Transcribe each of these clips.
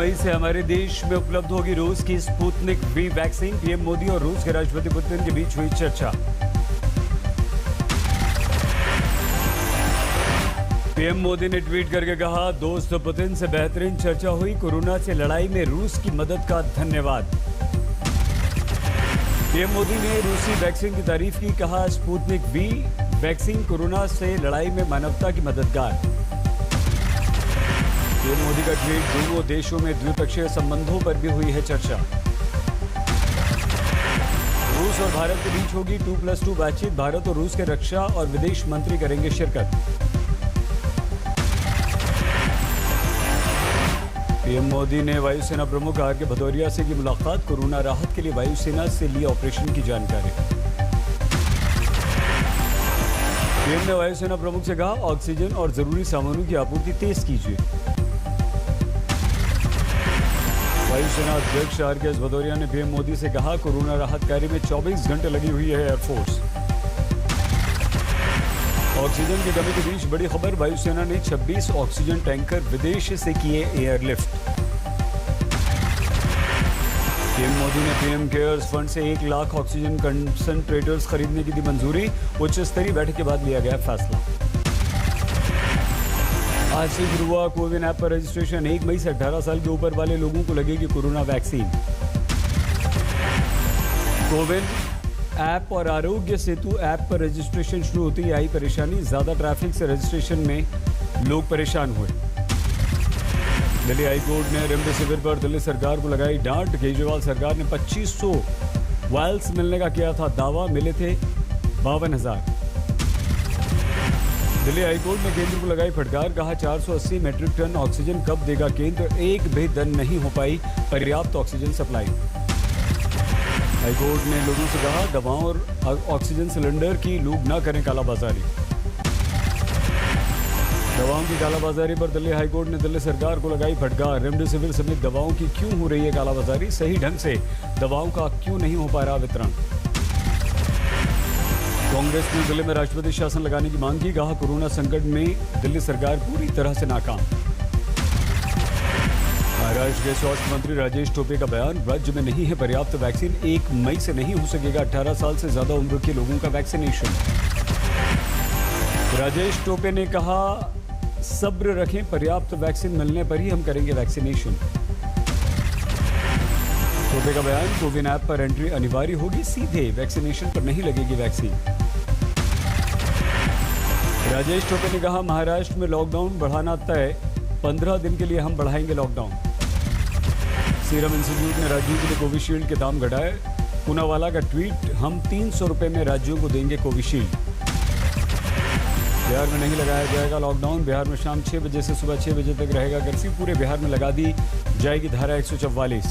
मई से हमारे देश में उपलब्ध होगी रूस की Sputnik V vaccine. PM Modi और रूस के राष्ट्रपति पुतिन के बीच हुई चर्चा। पीएम मोदी ने ट्वीट करके कहा, दोस्त पुतिन से बेहतरीन चर्चा हुई। कोरोना से लड़ाई में रूस की मदद का धन्यवाद। पीएम मोदी ने रूसी वैक्सीन की तारीफ की, कहा स्पुतनिक वी वैक्सीन कोरोना से लड़ाई में मानवता की मददगार। पीएम मोदी का ट्वीट, दोनों देशों में द्विपक्षीय संबंधों पर भी हुई है चर्चा। रूस और भारत के बीच होगी 2+2 बातचीत। भारत और रूस के रक्षा और विदेश मंत्री करेंगे शिरकत। पीएम मोदी ने वायुसेना प्रमुख आर.के. भदौरिया से की मुलाकात। कोरोना राहत के लिए वायुसेना से ली ऑपरेशन की जानकारी। पीएम ने वायुसेना प्रमुख से कहा, ऑक्सीजन और जरूरी सामानों की आपूर्ति तेज कीजिए। वायुसेना अध्यक्ष आर.के. भदौरिया ने पीएम मोदी से कहा, कोरोना राहत कार्य में 24 घंटे लगी हुई है एयरफोर्स। ऑक्सीजन की कमी के बीच बड़ी खबर, वायुसेना ने 26 ऑक्सीजन टैंकर विदेश से किए एयरलिफ्ट। पीएम मोदी ने पीएम केयर्स फंड से 1 लाख ऑक्सीजन कंसंट्रेटर्स खरीदने की दी मंजूरी। उच्च स्तरीय बैठक के बाद लिया गया फैसला। आज से शुरू हुआ कोविन ऐप पर रजिस्ट्रेशन। 1 मई से 18 साल के ऊपर वाले लोगों को लगेगी कोरोना वैक्सीन। कोविन ऐप और आरोग्य सेतु ऐप पर रजिस्ट्रेशन शुरू होती आई परेशानी। ज्यादा ट्रैफिक से रजिस्ट्रेशन में लोग परेशान हुए। दिल्ली हाईकोर्ट ने रेमडेसिविर पर दिल्ली सरकार को लगाई डांट। केजरीवाल सरकार ने 2500 वायल्स मिलने का किया था दावा, मिले थे 52,000। दिल्ली हाईकोर्ट ने केंद्र को लगाई फटकार, कहा 480 मीट्रिक टन ऑक्सीजन कब देगा केंद्र। एक भी दिन नहीं हो पाई पर्याप्त ऑक्सीजन सप्लाई। हाईकोर्ट ने लोगों से कहा, दवाओं और ऑक्सीजन सिलेंडर की लोग न करें कालाबाजारी। दवाओं की कालाबाजारी पर दिल्ली हाईकोर्ट ने दिल्ली सरकार को लगाई फटकार। रेमडेसिविर समेत दवाओं की क्यों हो रही है कालाबाजारी, सही ढंग से दवाओं का क्यों नहीं हो पा रहा वितरण। कांग्रेस ने दिल्ली में राष्ट्रपति शासन लगाने की मांग की, कहा कोरोना संकट में दिल्ली सरकार पूरी तरह से नाकाम। महाराष्ट्र के स्वास्थ्य मंत्री राजेश टोपे का बयान, राज्य में नहीं है पर्याप्त वैक्सीन। 1 मई से नहीं हो सकेगा 18 साल से ज्यादा उम्र के लोगों का वैक्सीनेशन। राजेश टोपे ने कहा, सब्र रखें, पर्याप्त वैक्सीन मिलने पर ही हम करेंगे वैक्सीनेशन। टोपे का बयान, कोविन ऐप पर एंट्री अनिवार्य होगी, सीधे वैक्सीनेशन पर नहीं लगेगी वैक्सीन। राजेश टोपे ने कहा, महाराष्ट्र में लॉकडाउन बढ़ाना तय, 15 दिन के लिए हम बढ़ाएंगे लॉकडाउन। सीरम इंस्टीट्यूट ने राज्यों के लिए कोविशील्ड के दाम घटाए। पूनावाला का ट्वीट, हम 300 रुपए में राज्यों को देंगे कोविशील्ड। बिहार में नहीं लगाया जाएगा लॉकडाउन। बिहार में शाम 6 बजे से सुबह 6 बजे तक रहेगा कर्फ्यू। पूरे बिहार में लगा दी जाएगी धारा 144।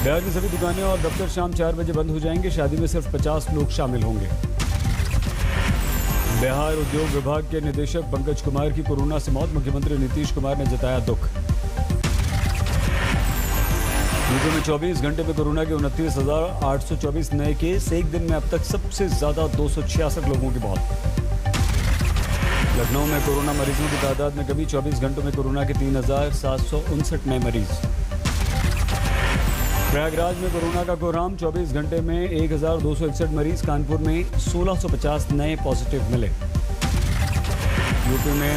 बिहार की सभी दुकानें और दफ्तर शाम 4 बजे बंद हो जाएंगे। शादी में सिर्फ 50 लोग शामिल होंगे। बिहार उद्योग विभाग के निदेशक पंकज कुमार की कोरोना से मौत। मुख्यमंत्री नीतीश कुमार ने जताया दुख। यूपी में 24 घंटे में कोरोना के 29,824 नए केस। एक दिन में अब तक सबसे ज्यादा 266 लोगों की मौत। लखनऊ में कोरोना मरीजों की तादाद में कमी। 24 घंटों में कोरोना के 3,759 नए मरीज। प्रयागराज में कोरोना का कोहराम। 24 घंटे में 1,261 मरीज। कानपुर में 1,650 नए पॉजिटिव मिले। यूपी में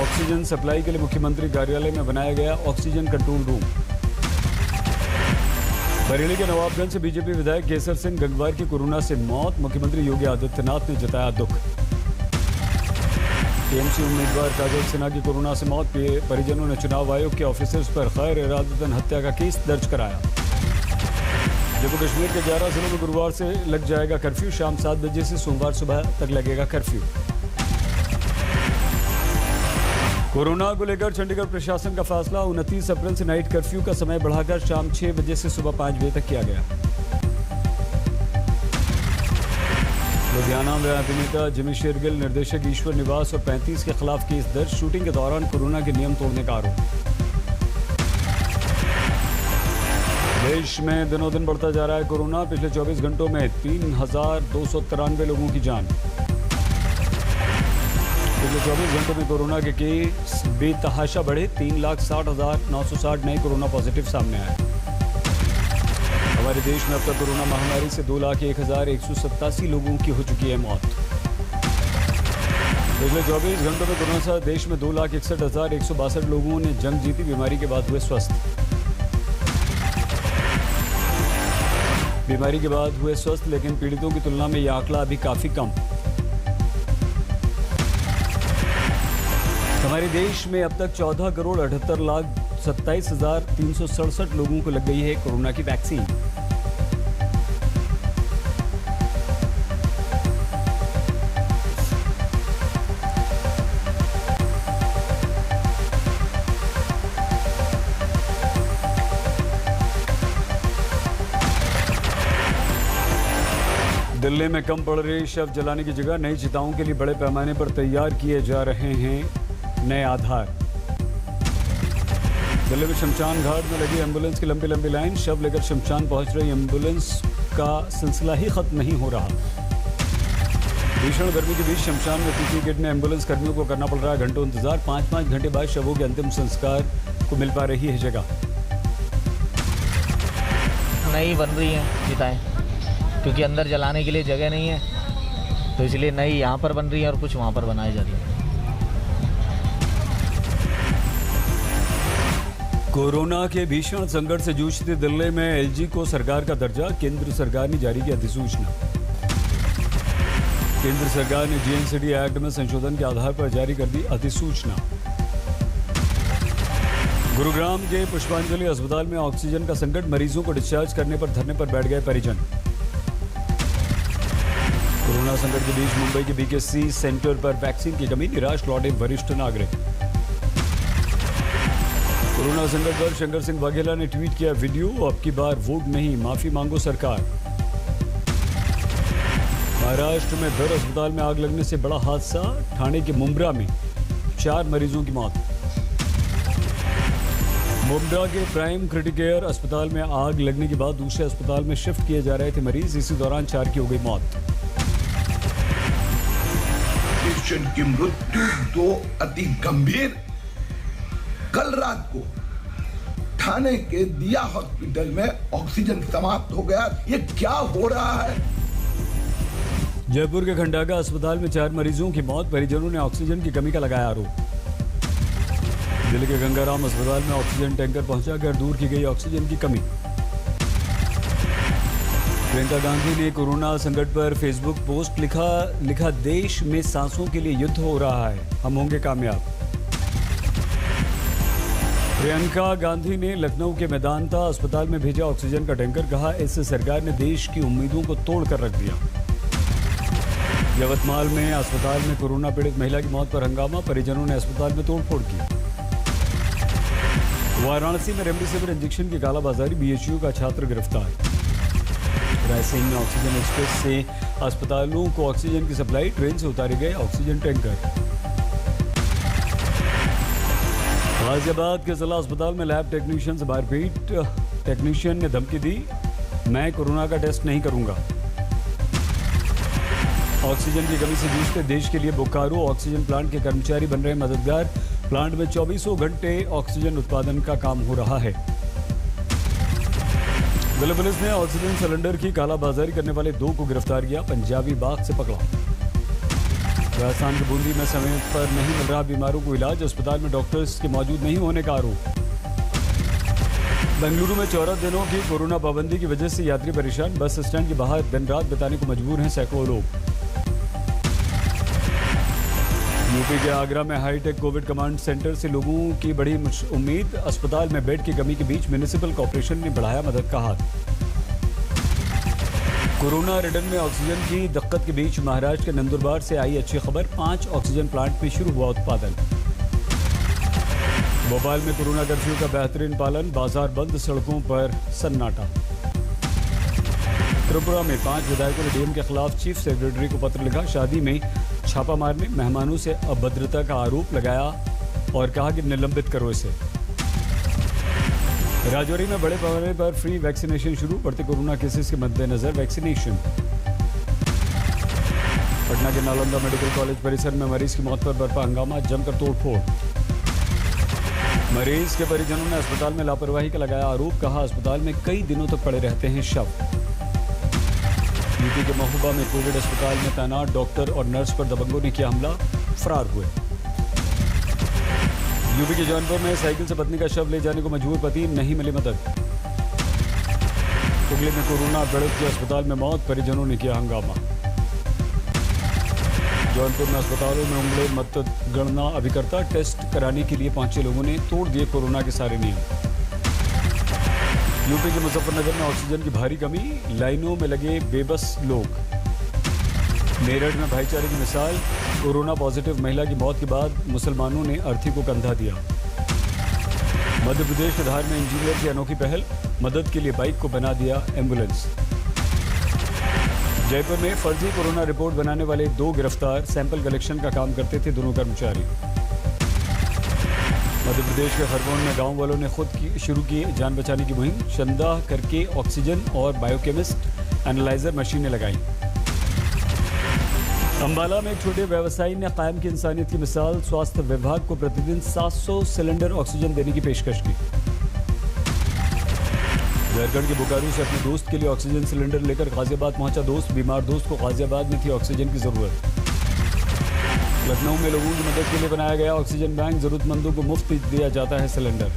ऑक्सीजन सप्लाई के लिए मुख्यमंत्री कार्यालय में बनाया गया ऑक्सीजन कंट्रोल रूम। बरेली के नवाबगंज से बीजेपी विधायक केसर सिंह गंगवार की कोरोना से मौत। मुख्यमंत्री योगी आदित्यनाथ ने जताया दुख। टीएमसी उम्मीदवार काजल सिन्हा की कोरोना से मौत। परिजनों ने चुनाव आयोग के ऑफिसर्स पर गैर इरादतन हत्या का केस दर्ज कराया। जम्मू कश्मीर के 11 जिलों में गुरुवार से लग जाएगा कर्फ्यू। शाम 7 बजे से सोमवार सुबह तक लगेगा कर्फ्यू। कोरोना को लेकर चंडीगढ़ प्रशासन का फैसला। 29 अप्रैल से नाइट कर्फ्यू का समय बढ़ाकर शाम 6 बजे से सुबह 5 बजे तक किया गया। लुधियाना में अभिनेता जिमी शेरगिल, निर्देशक ईश्वर निवास और 35 के खिलाफ केस दर्ज। शूटिंग के दौरान कोरोना के नियम तोड़ने का आरोप। देश में दिनों दिन बढ़ता जा रहा है कोरोना। पिछले 24 घंटों में 3,293 लोगों की जान। पिछले 24 घंटों में कोरोना के केस बेतहाशा बढ़े। 3,60,960 नए कोरोना पॉजिटिव सामने आए। हमारे देश में अब तक कोरोना महामारी से 2,01,187 लोगों की हो चुकी है मौत। पिछले 24 घंटों में कोरोना से देश में 2,61,162 लोगों ने जंग जीती। बीमारी के बाद हुए स्वस्थ। बीमारी के बाद हुए स्वस्थ, लेकिन पीड़ितों की तुलना में यह आंकड़ा अभी काफी कम। हमारे देश में अब तक 14,78,27,367 लोगों को लग गई है कोरोना की वैक्सीन। दिल्ली में कम पड़ रही शव जलाने की जगह नई चिताओं के लिए बड़े पैमाने पर तैयार किए जा रहे हैं नए आधार। दिल्ली में शमशान घाट में लगी एम्बुलेंस की लंबी लंबी लाइन। शव लेकर शमशान पहुंच रही एम्बुलेंस का सिलसिला ही खत्म नहीं हो रहा। भीषण गर्मी के बीच शमशान में पीपीई किट में एम्बुलेंस कर्मियों को करना पड़ रहा है घंटों इंतजार। 5-5 घंटे बाद शवों के अंतिम संस्कार को मिल पा रही है जगह। नई बन रही है चिताएं, क्योंकि अंदर जलाने के लिए जगह नहीं है, तो इसलिए नई यहाँ पर बन रही है और कुछ वहाँ पर बनाई जा रही है। कोरोना के भीषण संकट से जूझती दिल्ली में एलजी को सरकार का दर्जा। केंद्र सरकार ने जारी की अधिसूचना। केंद्र सरकार ने जीएनसीडी एक्ट में संशोधन के आधार पर जारी कर दी अधिसूचना। गुरुग्राम के पुष्पांजलि अस्पताल में ऑक्सीजन का संकट। मरीजों को डिस्चार्ज करने पर धरने पर बैठ गए परिजन। कोरोना संकट के बीच मुंबई के बीकेसी सेंटर पर वैक्सीन की कमी। निराश लौटे वरिष्ठ नागरिक। कोरोना संकट पर शंकर सिंह वाघेला ने ट्वीट किया वीडियो। अब की बार वोट नहीं, माफी मांगो सरकार। महाराष्ट्र में दर अस्पताल में आग लगने से बड़ा हादसा। ठाणे के मुंब्रा में 4 मरीजों की मौत। मुंब्रा के प्राइम क्रिटिकेयर अस्पताल में आग लगने के बाद दूसरे अस्पताल में शिफ्ट किए जा रहे थे मरीज। इसी दौरान 4 की हो गई मौत। पेशेंट की मृत्यु 2 अति गंभीर। कल रात को ठाणे के दिया हॉस्पिटल में ऑक्सीजन समाप्त हो गया। ये क्या हो रहा है? जयपुर के खंडागा अस्पताल में 4 मरीजों की मौत। परिजनों ने ऑक्सीजन की कमी का लगाया आरोप। दिल्ली के गंगाराम अस्पताल में ऑक्सीजन टैंकर पहुंचाकर दूर की गई ऑक्सीजन की कमी। प्रियंका गांधी ने कोरोना संकट पर फेसबुक पोस्ट लिखा देश में सांसों के लिए युद्ध हो रहा है, हम होंगे कामयाब। प्रियंका गांधी ने लखनऊ के मेदांता अस्पताल में भेजा ऑक्सीजन का टैंकर। कहा इससे सरकार ने देश की उम्मीदों को तोड़ कर रख दिया। यवतमाल में अस्पताल में कोरोना पीड़ित महिला की मौत पर हंगामा। परिजनों ने अस्पताल में तोड़फोड़ की। वाराणसी में रेमडेसिविर इंजेक्शन की कालाबाजारी। बीएचयू का छात्र गिरफ्तार। रायसेन में ऑक्सीजन एक्सप्रेस से अस्पतालों को ऑक्सीजन की सप्लाई। ट्रेन से उतारे गए ऑक्सीजन टैंकर। गाजियाबाद के जिला अस्पताल में लैब टेक्नीशियन से मारपीट। टेक्नीशियन ने धमकी दी, मैं कोरोना का टेस्ट नहीं करूंगा। ऑक्सीजन की कमी से जूझते देश के लिए बोकारो ऑक्सीजन प्लांट के कर्मचारी बन रहे मददगार। प्लांट में 24 घंटे ऑक्सीजन उत्पादन का काम हो रहा है। दिल्ली पुलिस ने ऑक्सीजन सिलेंडर की कालाबाजारी करने वाले 2 को गिरफ्तार किया। पंजाबी बाग से पकड़ा। राजस्थान के बूंदी में समय पर नहीं मिल रहा बीमारों को इलाज। अस्पताल में डॉक्टर्स के मौजूद नहीं होने का आरोप। बेंगलुरु में 14 दिनों की कोरोना पाबंदी की वजह से यात्री परेशान। बस स्टैंड के बाहर दिन रात बिताने को मजबूर हैं सैकड़ों लोग। यूपी के आगरा में हाईटेक कोविड कमांड सेंटर से लोगों की बड़ी उम्मीद। अस्पताल में बेड की कमी के बीच म्युनिसिपल कॉर्पोरेशन ने बढ़ाया मदद का हाथ। कोरोना रिटर्न में ऑक्सीजन की दिक्कत के बीच महाराष्ट्र के नंदुरबार से आई अच्छी खबर। 5 ऑक्सीजन प्लांट में शुरू हुआ उत्पादन। भोपाल में कोरोना कर्फ्यू का बेहतरीन पालन। बाजार बंद, सड़कों पर सन्नाटा। त्रिपुरा में 5 विधायकों ने डीएम के खिलाफ चीफ सेक्रेटरी को पत्र लिखा। शादी में छापा मारने, मेहमानों से अभद्रता का आरोप लगाया और कहा कि निलंबित करो इसे। राजौरी में बड़े पैमाने पर फ्री वैक्सीनेशन शुरू। बढ़ते कोरोना केसेस के मद्देनजर वैक्सीनेशन। पटना के नालंदा मेडिकल कॉलेज परिसर में मरीज की मौत पर बरपा हंगामा, जमकर तोड़फोड़। मरीज के परिजनों ने अस्पताल में लापरवाही का लगाया आरोप, कहा अस्पताल में कई दिनों तक पड़े रहते हैं शव। यूपी के महोबा में कोविड अस्पताल में तैनात डॉक्टर और नर्स पर दबंगों ने किया हमला, फरार हुए। यूपी के जौनपुर में साइकिल से पत्नी का शव ले जाने को मजबूर पति, नहीं मिली मदद। हुगली में कोरोना पीड़ित की अस्पताल में मौत, परिजनों ने किया हंगामा। जौनपुर में अस्पतालों में उमड़े मतगणना अभिकर्ता, टेस्ट कराने के लिए पहुंचे लोगों ने तोड़ दिए कोरोना के सारे नियम। यूपी के मुजफ्फरनगर में ऑक्सीजन की भारी कमी, लाइनों में लगे बेबस लोग। मेरठ में भाईचारे की मिसाल, कोरोना पॉजिटिव महिला की मौत के बाद मुसलमानों ने अर्थी को कंधा दिया। मध्य प्रदेश के धार में इंजीनियर की अनोखी पहल, मदद के लिए बाइक को बना दिया एम्बुलेंस। जयपुर में फर्जी कोरोना रिपोर्ट बनाने वाले 2 गिरफ्तार, सैंपल कलेक्शन का काम करते थे दोनों कर्मचारी। मध्य प्रदेश के खरगोन में गांव वालों ने खुद शुरू की जान बचाने की मुहिम, शंदा करके ऑक्सीजन और बायोकेमिस्ट एनालाइजर मशीनें लगाई। अंबाला में एक छोटे व्यवसायी ने कायम की इंसानियत की मिसाल, स्वास्थ्य विभाग को प्रतिदिन 700 सिलेंडर ऑक्सीजन देने की पेशकश की। झारखंड के बोकारो से अपने दोस्त के लिए ऑक्सीजन सिलेंडर लेकर गाजियाबाद पहुंचा दोस्त, बीमार दोस्त को गाजियाबाद में थी ऑक्सीजन की जरूरत। लखनऊ में लोगों की मदद के लिए बनाया गया ऑक्सीजन बैंक, जरूरतमंदों को मुफ्त दिया जाता है सिलेंडर।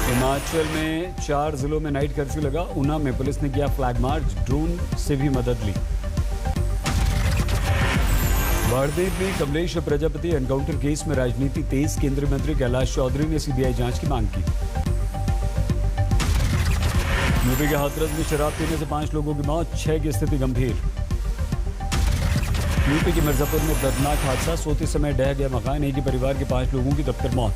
हिमाचल में 4 जिलों में नाइट कर्फ्यू लगा, ऊना में पुलिस ने किया फ्लैग मार्च, ड्रोन से भी मदद ली। बाड़मेर में कमलेश प्रजापति एनकाउंटर केस में राजनीति तेज, केंद्रीय मंत्री कैलाश चौधरी ने सीबीआई जांच की मांग की। यूपी के हाथरस में शराब पीने से 5 लोगों की मौत, 6 की स्थिति गंभीर। यूपी के मिर्जापुर में दर्दनाक हादसा, सोते समय ढह गया मकान, एक ही परिवार के 5 लोगों की दबकर मौत।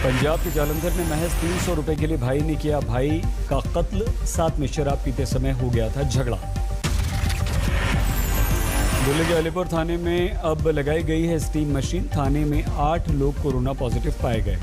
पंजाब के जालंधर में महज 300 रुपए के लिए भाई ने किया भाई का कत्ल, साथ में शराब पीते समय हो गया था झगड़ा। दिल्ली के अलीपुर थाने में अब लगाई गई है स्टीम मशीन, थाने में 8 लोग कोरोना पॉजिटिव पाए गए।